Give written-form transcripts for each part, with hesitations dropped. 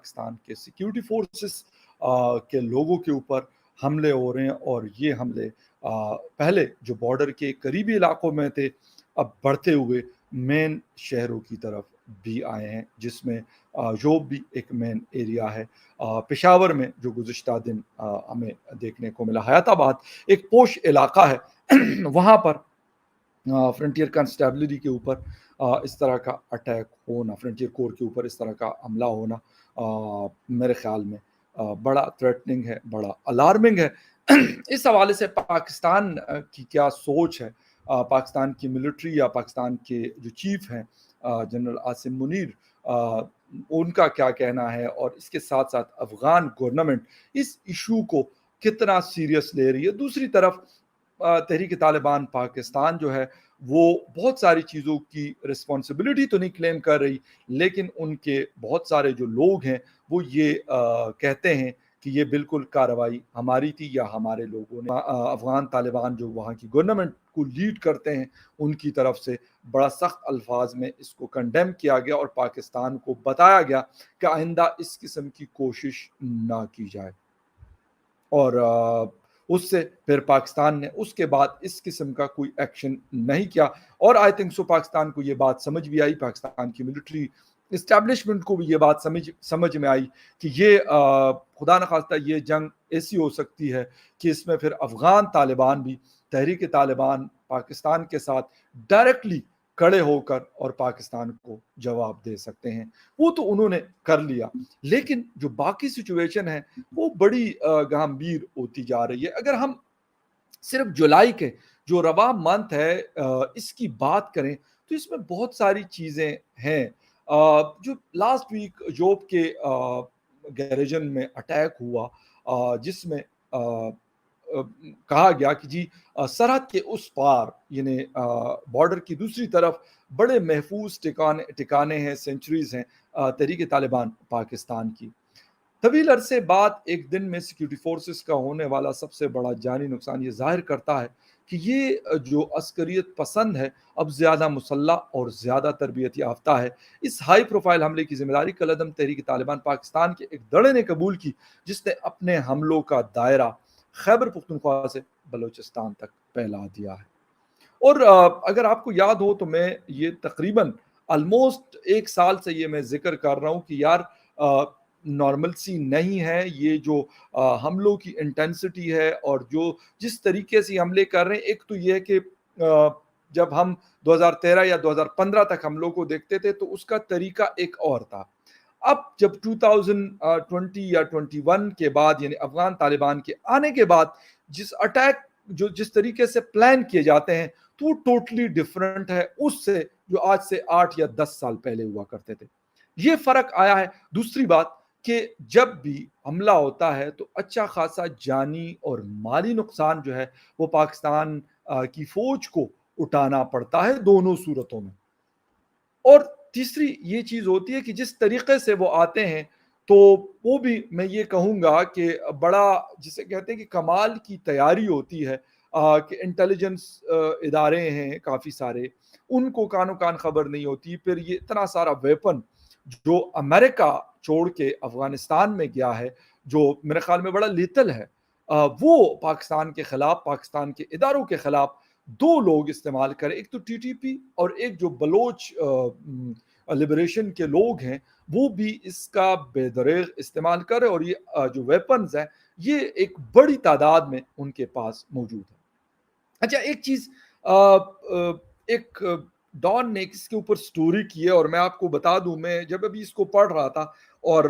پاکستان کے security forces کے لوگوں کے اوپر حملے ہو رہے ہیں، اور یہ حملے پہلے جو بارڈر کے قریبی علاقوں میں تھے اب بڑھتے ہوئے مین شہروں کی طرف بھی آئے ہیں، جس میں جوب بھی ایک مین ایریا ہے۔ پشاور میں جو گزشتہ دن ہمیں دیکھنے کو ملا، حیات آباد ایک پوش علاقہ ہے، وہاں پر فرنٹیئر کانسٹیبلری کے اوپر اس طرح کا اٹیک ہونا، فرنٹیئر کور کے اوپر اس طرح کا حملہ ہونا میرے خیال میں بڑا تھریٹننگ ہے، بڑا الارمنگ ہے۔ اس حوالے سے پاکستان کی کیا سوچ ہے، پاکستان کی ملٹری یا پاکستان کے جو چیف ہیں جنرل عاصم منیر، ان کا کیا کہنا ہے، اور اس کے ساتھ ساتھ افغان گورنمنٹ اس ایشو کو کتنا سیریس لے رہی ہے؟ دوسری طرف تحریک طالبان پاکستان جو ہے وہ بہت ساری چیزوں کی رسپانسبلٹی تو نہیں کلیم کر رہی، لیکن ان کے بہت سارے جو لوگ ہیں وہ یہ کہتے ہیں کہ یہ بالکل کارروائی ہماری تھی یا ہمارے لوگوں نے۔ افغان طالبان جو وہاں کی گورنمنٹ کو لیڈ کرتے ہیں، ان کی طرف سے بڑا سخت الفاظ میں اس کو کنڈیم کیا گیا، اور پاکستان کو بتایا گیا کہ آئندہ اس قسم کی کوشش نہ کی جائے۔ اور اس سے پھر پاکستان نے اس کے بعد اس قسم کا کوئی ایکشن نہیں کیا، اور آئی تھنک سو پاکستان کو یہ بات سمجھ بھی آئی، پاکستان کی ملٹری اسٹیبلشمنٹ کو بھی یہ بات سمجھ میں آئی کہ یہ خدا نخواستہ یہ جنگ ایسی ہو سکتی ہے کہ اس میں پھر افغان طالبان بھی تحریک طالبان پاکستان کے ساتھ ڈائریکٹلی کھڑے ہو کر اور پاکستان کو جواب دے سکتے ہیں۔ وہ تو انہوں نے کر لیا، لیکن جو باقی سچویشن ہے وہ بڑی گمبھیر ہوتی جا رہی ہے۔ اگر ہم صرف جولائی کے جو رواں منتھ ہے اس کی بات کریں تو اس میں بہت ساری چیزیں ہیں۔ جو لاسٹ ویک جوب کے گیریجن میں اٹیک ہوا، جس میں کہا گیا کہ جی سرحد کے اس پار یعنی بارڈر کی دوسری طرف بڑے محفوظ ٹھکانے ہیں، سینچریز ہیں تحریک طالبان پاکستان کی۔ طویل عرصے بعد ایک دن میں سیکیورٹی فورسز کا ہونے والا سب سے بڑا جانی نقصان یہ ظاہر کرتا ہے کہ یہ جو عسکریت پسند ہے اب زیادہ مسلح اور زیادہ تربیت یافتہ ہے۔ اس ہائی پروفائل حملے کی ذمہ داری کالعدم تحریک طالبان پاکستان کے ایک دڑے نے قبول کی، جس نے اپنے حملوں کا دائرہ خیبر پختونخوا سے بلوچستان تک پھیلا دیا ہے۔ اور اگر آپ کو یاد ہو تو میں یہ تقریباً آلموسٹ 1 سال سے یہ میں ذکر کر رہا ہوں کہ یار نارملسی نہیں ہے، یہ جو حملوں کی انٹینسٹی ہے اور جو جس طریقے سے حملے کر رہے ہیں۔ ایک تو یہ ہے کہ جب ہم 2013 یا 2015 تک حملوں کو دیکھتے تھے تو اس کا طریقہ ایک اور تھا۔ اب جب 2020 یا 21 کے بعد یعنی افغان طالبان کے آنے کے بعد جس اٹیک جس طریقے سے پلان کیے جاتے ہیں تو وہ ٹوٹلی ڈیفرنٹ ہے اس سے جو آج سے 8 یا 10 سال پہلے ہوا کرتے تھے۔ یہ فرق آیا ہے۔ دوسری بات کہ جب بھی حملہ ہوتا ہے تو اچھا خاصا جانی اور مالی نقصان جو ہے وہ پاکستان کی فوج کو اٹھانا پڑتا ہے دونوں صورتوں میں۔ اور تیسری یہ چیز ہوتی ہے کہ جس طریقے سے وہ آتے ہیں تو وہ بھی میں یہ کہوں گا کہ بڑا جسے کہتے ہیں کہ کمال کی تیاری ہوتی ہے کہ انٹیلیجنس ادارے ہیں کافی سارے، ان کو کانوں کان خبر نہیں ہوتی۔ پھر یہ اتنا سارا ویپن جو امریکہ چھوڑ کے افغانستان میں گیا ہے جو میرے خیال میں بڑا لیتل ہے، وہ پاکستان کے خلاف، پاکستان کے اداروں کے خلاف 2 لوگ استعمال کریں، ایک تو ٹی ٹی پی اور ایک جو بلوچ لبریشن کے لوگ ہیں وہ بھی اس کا بے دریغ استعمال کرے، اور یہ جو ویپنز ہیں یہ ایک بڑی تعداد میں ان کے پاس موجود ہے۔ اچھا ایک چیز ایک ڈان نے اس کے اوپر سٹوری کی ہے اور میں آپ کو بتا دوں، میں جب ابھی اس کو پڑھ رہا تھا اور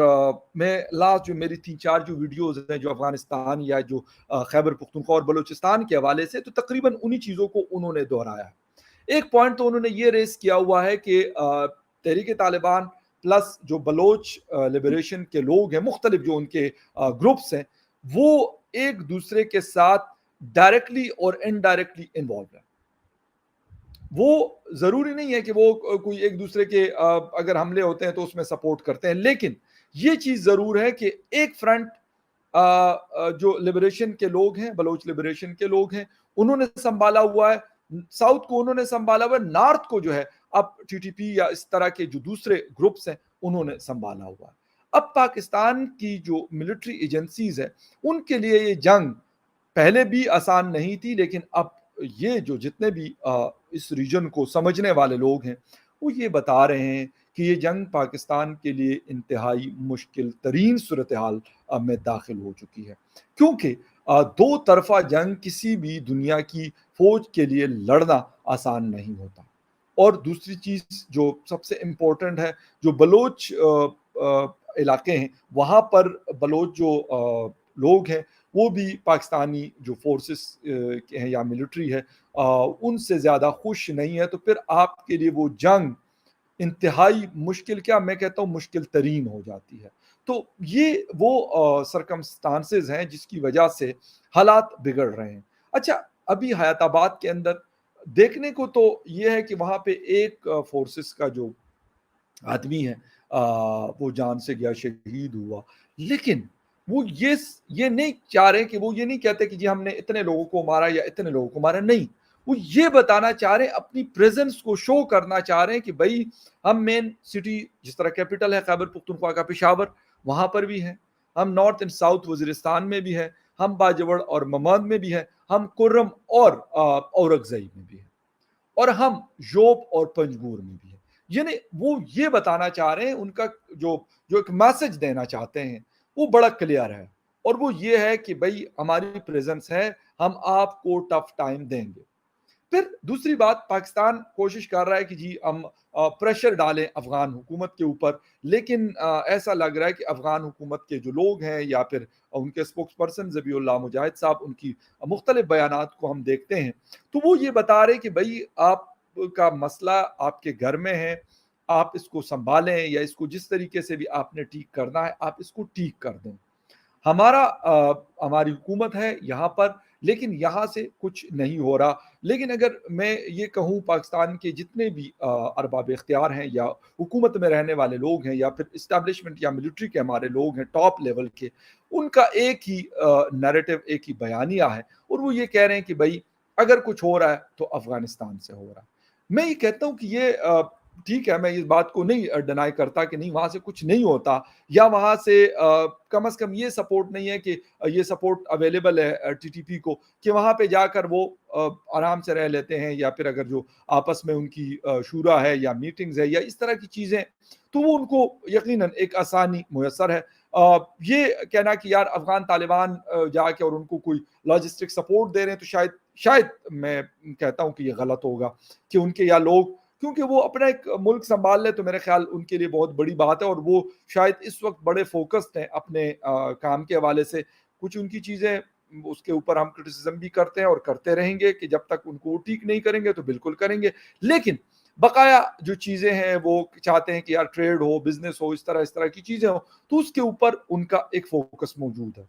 میں لاسٹ جو میری 3-4 جو ویڈیوز ہیں جو افغانستان یا جو خیبر پختونخوا اور بلوچستان کے حوالے سے، تو تقریباً انہی چیزوں کو انہوں نے دہرایا ہے۔ ایک پوائنٹ تو انہوں نے یہ ریز کیا ہوا ہے کہ تحریک طالبان پلس جو بلوچ لبریشن کے لوگ ہیں، مختلف جو ان کے گروپس ہیں، وہ ایک دوسرے کے ساتھ ڈائریکٹلی اور انڈائریکٹلی انوالو ہیں۔ وہ ضروری نہیں ہے کہ وہ کوئی ایک دوسرے کے اگر حملے ہوتے ہیں تو اس میں سپورٹ کرتے ہیں، لیکن یہ چیز ضرور ہے کہ ایک فرنٹ جو لبریشن کے لوگ ہیں، بلوچ لبریشن کے لوگ ہیں، انہوں نے سنبھالا ہوا ہے، ساؤتھ کو انہوں نے سنبھالا ہوا ہے، نارتھ کو جو ہے اب ٹی ٹی پی یا اس طرح کے جو دوسرے گروپس ہیں انہوں نے سنبھالا ہوا ہے۔ اب پاکستان کی جو ملٹری ایجنسیز ہیں ان کے لیے یہ جنگ پہلے بھی آسان نہیں تھی، لیکن اب یہ جو جتنے بھی اس ریجن کو سمجھنے والے لوگ ہیں وہ یہ بتا رہے ہیں کہ یہ جنگ پاکستان کے لیے انتہائی مشکل ترین صورتحال میں داخل ہو چکی ہے، کیونکہ دو طرفہ جنگ کسی بھی دنیا کی فوج کے لیے لڑنا آسان نہیں ہوتا۔ اور دوسری چیز جو سب سے امپورٹنٹ ہے، جو بلوچ علاقے ہیں وہاں پر بلوچ جو لوگ ہیں وہ بھی پاکستانی جو فورسز ہیں یا ملٹری ہے ان سے زیادہ خوش نہیں ہے، تو پھر آپ کے لیے وہ جنگ انتہائی مشکل، کیا میں کہتا ہوں مشکل ترین ہو جاتی ہے۔ تو یہ وہ سرکمسٹانسز ہیں جس کی وجہ سے حالات بگڑ رہے ہیں۔ اچھا، ابھی حیات آباد کے اندر دیکھنے کو تو یہ ہے کہ وہاں پہ ایک فورسز کا جو آدمی ہے وہ جان سے گیا، شہید ہوا، لیکن وہ یہ نہیں چاہ رہے کہ وہ یہ نہیں کہتے کہ جی ہم نے اتنے لوگوں کو مارا یا اتنے لوگوں کو مارا، نہیں، وہ یہ بتانا چاہ رہے ہیں، اپنی پریزنس کو شو کرنا چاہ رہے ہیں کہ بھائی ہم مین سٹی جس طرح کیپٹل ہے خیبر پختونخوا کا پشاور، وہاں پر بھی ہیں، ہم نارتھ اینڈ ساؤتھ وزیرستان میں بھی ہیں، ہم باجوڑ اور مماد میں بھی ہیں، ہم کرم اور اورگزئی میں بھی ہیں، اور ہم یوب اور پنجگور میں بھی ہیں۔ یعنی وہ یہ بتانا چاہ رہے ہیں، ان کا جو ایک میسج دینا چاہتے ہیں وہ بڑا کلیئر ہے، اور وہ یہ ہے کہ بھائی ہماری پریزنس ہے، ہم آپ کو ٹف ٹائم دیں گے۔ پھر دوسری بات، پاکستان کوشش کر رہا ہے کہ جی ہم پریشر ڈالیں افغان حکومت کے اوپر، لیکن ایسا لگ رہا ہے کہ افغان حکومت کے جو لوگ ہیں یا پھر ان کے اسپوکس پرسن ذبیح اللہ مجاہد صاحب، ان کی مختلف بیانات کو ہم دیکھتے ہیں تو وہ یہ بتا رہے کہ بھائی آپ کا مسئلہ آپ کے گھر میں ہے، آپ اس کو سنبھالیں، یا اس کو جس طریقے سے بھی آپ نے ٹھیک کرنا ہے آپ اس کو ٹھیک کر دیں۔ ہماری حکومت ہے یہاں پر، لیکن یہاں سے کچھ نہیں ہو رہا۔ لیکن اگر میں یہ کہوں، پاکستان کے جتنے بھی ارباب اختیار ہیں یا حکومت میں رہنے والے لوگ ہیں یا پھر اسٹیبلشمنٹ یا ملٹری کے ہمارے لوگ ہیں ٹاپ لیول کے، ان کا ایک ہی نیریٹو، ایک ہی بیانیہ ہے، اور وہ یہ کہہ رہے ہیں کہ بھائی اگر کچھ ہو رہا ہے تو افغانستان سے ہو رہا ہے۔ میں یہ کہتا ہوں کہ یہ ٹھیک ہے، میں اس بات کو نہیں ڈینائی کرتا کہ نہیں وہاں سے کچھ نہیں ہوتا، یا وہاں سے کم از کم یہ سپورٹ نہیں ہے کہ یہ سپورٹ اویلیبل ہے ٹی ٹی پی کو کہ وہاں پہ جا کر وہ آرام سے رہ لیتے ہیں، یا پھر اگر جو آپس میں ان کی شورا ہے یا میٹنگز ہے یا اس طرح کی چیزیں، تو وہ ان کو یقیناً ایک آسانی میسر ہے۔ یہ کہنا کہ یار افغان طالبان جا کے اور ان کو کوئی لاجسٹک سپورٹ دے رہے ہیں، تو شاید میں کہتا ہوں کہ یہ غلط ہوگا کہ ان کے یا لوگ، کیونکہ وہ اپنا ایک ملک سنبھال لے تو میرے خیال ان کے لیے بہت بڑی بات ہے، اور وہ شاید اس وقت بڑے فوکسڈ ہیں اپنے کام کے حوالے سے۔ کچھ ان کی چیزیں اس کے اوپر ہم کرٹیسزم بھی کرتے ہیں اور کرتے رہیں گے کہ جب تک ان کو ٹھیک نہیں کریں گے تو بالکل کریں گے، لیکن بقایا جو چیزیں ہیں وہ چاہتے ہیں کہ یار ٹریڈ ہو، بزنس ہو، اس طرح کی چیزیں ہو، تو اس کے اوپر ان کا ایک فوکس موجود ہے۔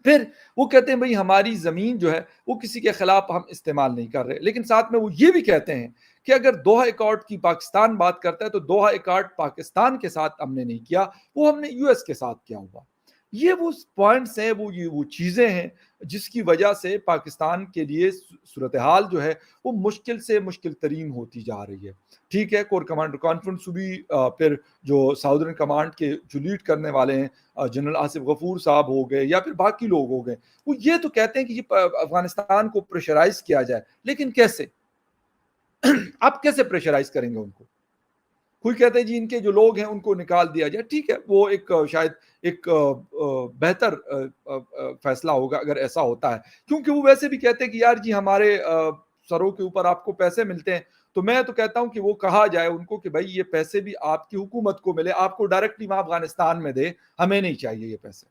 پھر وہ کہتے ہیں بھئی ہماری زمین جو ہے وہ کسی کے خلاف ہم استعمال نہیں کر رہے، لیکن ساتھ میں وہ یہ بھی کہتے ہیں کہ اگر دوحہ ایکارڈ کی پاکستان بات کرتا ہے تو دوحہ ایکارڈ پاکستان کے ساتھ ہم نے نہیں کیا، وہ ہم نے یو ایس کے ساتھ کیا ہوا۔ یہ وہ پوائنٹس ہیں، وہ چیزیں ہیں جس کی وجہ سے پاکستان کے لیے صورتحال جو ہے وہ مشکل سے مشکل ترین ہوتی جا رہی ہے۔ ٹھیک ہے، کور کمانڈر کانفرنس بھی پھر جو ساؤدرن کمانڈ کے جو لیڈ کرنے والے ہیں جنرل آصف غفور صاحب ہو گئے یا پھر باقی لوگ ہو گئے، وہ یہ تو کہتے ہیں کہ یہ افغانستان کو پریشرائز کیا جائے، لیکن کیسے؟ آپ کیسے پریشرائز کریں گے ان کو؟ کوئی کہتے ہیں جی ان کے جو لوگ ہیں ان کو نکال دیا جائے، ٹھیک ہے، وہ ایک شاید ایک بہتر فیصلہ ہوگا اگر ایسا ہوتا ہے، کیونکہ وہ ویسے بھی کہتے ہیں کہ یار جی ہمارے سروں کے اوپر آپ کو پیسے ملتے ہیں، تو میں تو کہتا ہوں کہ وہ کہا جائے ان کو کہ بھائی یہ پیسے بھی آپ کی حکومت کو ملے، آپ کو ڈائریکٹلی وہاں افغانستان میں دے، ہمیں نہیں چاہیے یہ پیسے،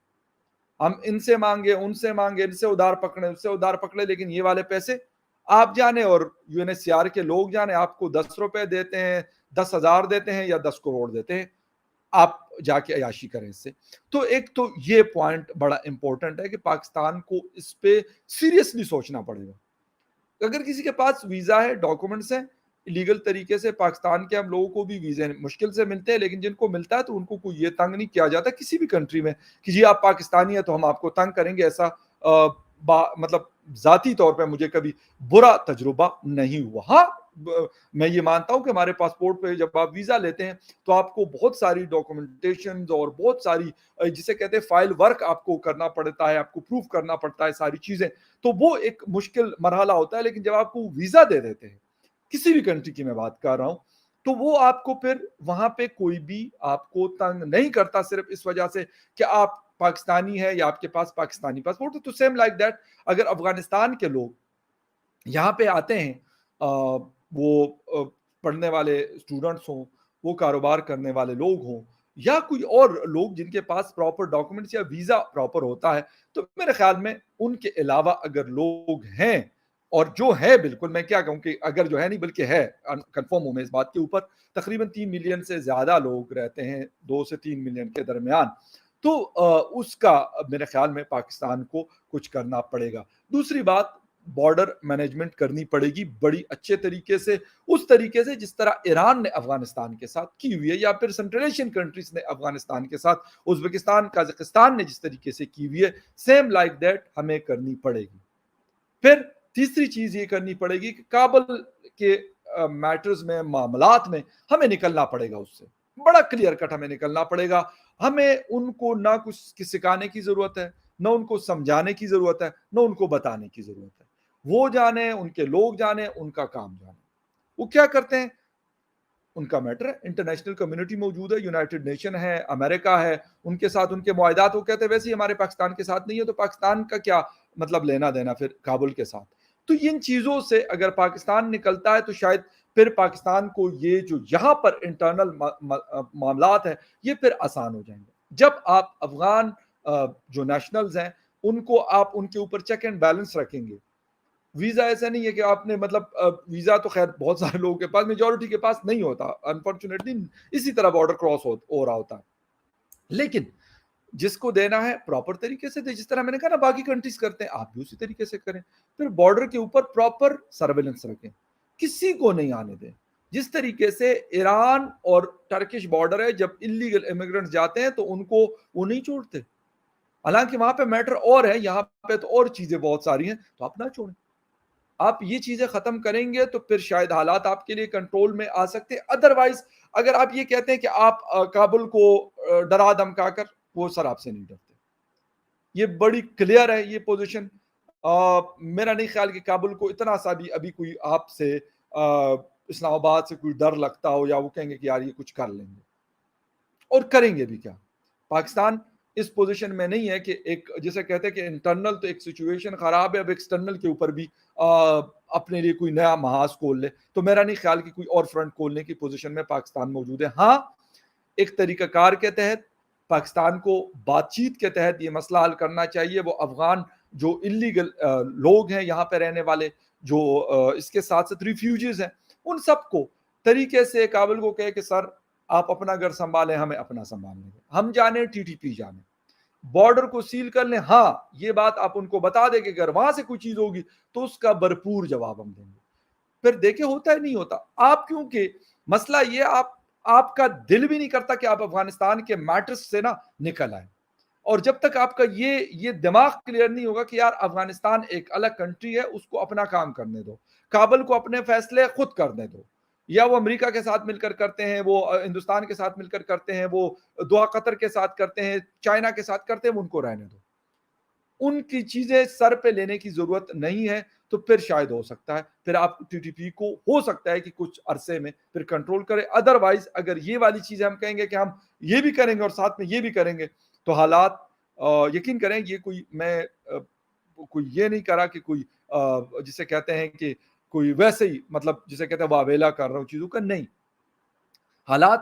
ہم ان سے مانگے، ان سے مانگے، ان سے ادھار پکڑے، ان سے ادھار پکڑے، لیکن یہ والے پیسے آپ جانے اور U N H C R کے لوگ جانے، آپ کو 10 روپے دیتے ہیں، 10,000 دیتے ہیں یا 10 کروڑ دیتے ہیں، آپ جا کے عیاشی کریں اس سے۔ تو ایک تو یہ پوائنٹ بڑا امپورٹنٹ ہے کہ پاکستان کو اس پہ سیریسلی سوچنا پڑے گا۔ اگر کسی کے پاس ویزا ہے، ڈاکومنٹس ہیں، لیگل طریقے سے پاکستان کے ہم لوگوں کو بھی ویزے مشکل سے ملتے ہیں، لیکن جن کو ملتا ہے تو ان کو کوئی یہ تنگ نہیں کیا جاتا کسی بھی کنٹری میں کہ جی آپ پاکستانی ہیں تو ہم آپ کو تنگ کریں گے، ایسا مطلب ذاتی طور پہ مجھے کبھی برا تجربہ نہیں ہوا۔ ہاں میں یہ مانتا ہوں کہ ہمارے پاسپورٹ پہ جب آپ ویزا لیتے ہیں تو آپ کو بہت ساری ڈاکومنٹیشن اور بہت ساری جسے کہتے ہیں فائل ورک آپ کو کرنا پڑتا ہے، آپ کو پروف کرنا پڑتا ہے ساری چیزیں، تو وہ ایک مشکل مرحلہ ہوتا ہے. لیکن جب آپ کو ویزا دے دیتے ہیں کسی بھی کنٹری کی میں بات کر رہا ہوں، تو وہ آپ کو پھر وہاں پہ کوئی بھی آپ کو تنگ نہیں کرتا صرف اس وجہ سے کہ آپ پاکستانی ہے یا آپ کے پاس پاکستانی پاسپورٹ ہے. تو سیم لائک دیٹ اگر افغانستان کے لوگ یہاں پہ آتے ہیں، وہ پڑھنے والے اسٹوڈنٹس ہوں، وہ کاروبار کرنے والے لوگ ہوں، یا کوئی اور لوگ جن کے پاس پراپر ڈاکومنٹس یا ویزا پراپر ہوتا ہے، تو میرے خیال میں ان کے علاوہ اگر لوگ ہیں، اور جو ہے بالکل، میں کیا کہوں کہ اگر جو ہے نہیں بلکہ ہے، کنفرم ہوں میں اس بات کے اوپر، تقریباً 3 ملین سے زیادہ لوگ رہتے ہیں، 2 سے 3 ملین کے درمیان، تو اس کا میرے خیال میں پاکستان کو کچھ کرنا پڑے گا. دوسری بات، بارڈر مینجمنٹ کرنی پڑے گی بڑی اچھے طریقے سے، اس طریقے سے جس طرح ایران نے افغانستان کے ساتھ کی ہوئی ہے، یا پھر سنٹرل ایشین کنٹریز نے افغانستان کے ساتھ، ازبکستان قازقستان نے جس طریقے سے کی ہوئی ہے، سیم لائک دیٹ ہمیں کرنی پڑے گی. پھر تیسری چیز یہ کرنی پڑے گی کہ کابل کے میٹرز میں، معاملات میں ہمیں نکلنا پڑے گا، اس سے بڑا کلیئر کٹ ہمیں نکلنا پڑے گا. ہمیں ان کو نہ کچھ سکھانے کی ضرورت ہے، نہ ان کو سمجھانے کی ضرورت ہے، نہ ان کو بتانے کی ضرورت ہے. وہ جانے، ان کے لوگ جانے، ان کا کام جانے. وہ کیا کرتے ہیں ان کا میٹر ہے. انٹرنیشنل کمیونٹی موجود ہے، یونائٹڈ نیشن ہے، امریکہ ہے، ان کے ساتھ ان کے معاہدات، وہ کہتے ہیں ویسے ہی ہمارے پاکستان کے ساتھ نہیں ہے، تو پاکستان کا کیا مطلب لینا دینا پھر کابل کے ساتھ. تو ان چیزوں سے اگر پاکستان نکلتا ہے تو شاید پھر پاکستان کو یہ جو یہاں پر انٹرنل معاملات ہیں یہ پھر آسان ہو جائیں گے. جب آپ افغان جو نیشنلز ہیں ان کو آپ ان کے اوپر چیک اینڈ بیلنس رکھیں گے. ویزا ایسا نہیں ہے کہ آپ نے مطلب ویزا تو خیر بہت سارے لوگوں کے پاس، میجورٹی کے پاس نہیں ہوتا انفارچونیٹلی، اسی طرح بارڈر کراس ہو رہا ہوتا ہے. لیکن جس کو دینا ہے پراپر طریقے سے دے، جس طرح میں نے کہا نا باقی کنٹریز کرتے ہیں، آپ بھی اسی طریقے سے کریں. پھر بارڈر کے اوپر پراپر سرویلنس رکھیں، کسی کو نہیں آنے دیں. جس طریقے سے ایران اور ٹرکش بارڈر ہے، جب انلیگل امیگرنٹس جاتے ہیں تو ان کو وہ نہیں چھوڑتے، حالانکہ وہاں پہ میٹر اور ہے، یہاں پہ تو اور چیزیں بہت ساری ہیں، تو آپ نہ چھوڑیں. آپ یہ چیزیں ختم کریں گے تو پھر شاید حالات آپ کے لیے کنٹرول میں آ سکتے. ادروائز اگر آپ یہ کہتے ہیں کہ آپ کابل کو ڈرا دھمکا کر، وہ سر آپ سے نہیں ڈرتے. یہ بڑی کلیئر ہے یہ پوزیشن. میرا نہیں خیال کہ کابل کو اتنا سا بھی ابھی کوئی آپ سے اسلام آباد سے کوئی ڈر لگتا ہو، یا وہ کہیں گے کہ یار یہ کچھ کر لیں گے، اور کریں گے بھی کیا. پاکستان اس پوزیشن میں نہیں ہے کہ ایک جسے کہتے ہیں کہ انٹرنل تو ایک سچویشن خراب ہے، اب ایکسٹرنل کے اوپر بھی اپنے لیے کوئی نیا محاذ کھول لے. تو میرا نہیں خیال کہ کوئی اور فرنٹ کھولنے کی پوزیشن میں پاکستان موجود ہے. ہاں، ایک طریقہ کار کے تحت پاکستان کو بات چیت کے تحت یہ مسئلہ حل کرنا چاہیے. وہ افغان جو انلیگل لوگ ہیں یہاں پہ رہنے والے، جو اس کے ساتھ ساتھ ریفیوجیز ہیں، ان سب کو طریقے سے کابل کو کہے کہ سر آپ اپنا گھر سنبھالیں، ہمیں اپنا سنبھالنے دیں، ہم جانے ٹی ٹی پی جانے، بارڈر کو سیل کر لیں. ہاں، یہ بات آپ ان کو بتا دیں کہ اگر وہاں سے کوئی چیز ہوگی تو اس کا بھرپور جواب ہم دیں گے. پھر دیکھیں ہوتا ہے نہیں ہوتا. آپ کیونکہ مسئلہ یہ آپ کا دل بھی نہیں کرتا کہ آپ افغانستان کے میٹرز سے نا نکل آئیں. اور جب تک آپ کا یہ دماغ کلیئر نہیں ہوگا کہ یار افغانستان ایک الگ کنٹری ہے، اس کو اپنا کام کرنے دو، کابل کو اپنے فیصلے خود کرنے دو، یا وہ امریکہ کے ساتھ مل کر کرتے ہیں، وہ ہندوستان کے ساتھ مل کر کرتے ہیں، وہ دوحہ قطر کے ساتھ کرتے ہیں، چائنا کے ساتھ کرتے ہیں، ان کو رہنے دو. ان کی چیزیں سر پہ لینے کی ضرورت نہیں ہے. تو پھر شاید ہو سکتا ہے پھر آپ ٹی ٹی پی کو ہو سکتا ہے کہ کچھ عرصے میں پھر کنٹرول کرے. ادروائز اگر یہ والی چیزیں ہم کہیں گے کہ ہم یہ بھی کریں گے اور ساتھ میں یہ بھی کریں گے، تو حالات یقین کریں یہ کوئی یہ نہیں کرا کہ کوئی جسے کہتے ہیں کہ کوئی ویسے ہی مطلب جسے کہتے ہیں واویلا کر رہا ہوں چیزوں کا، نہیں. حالات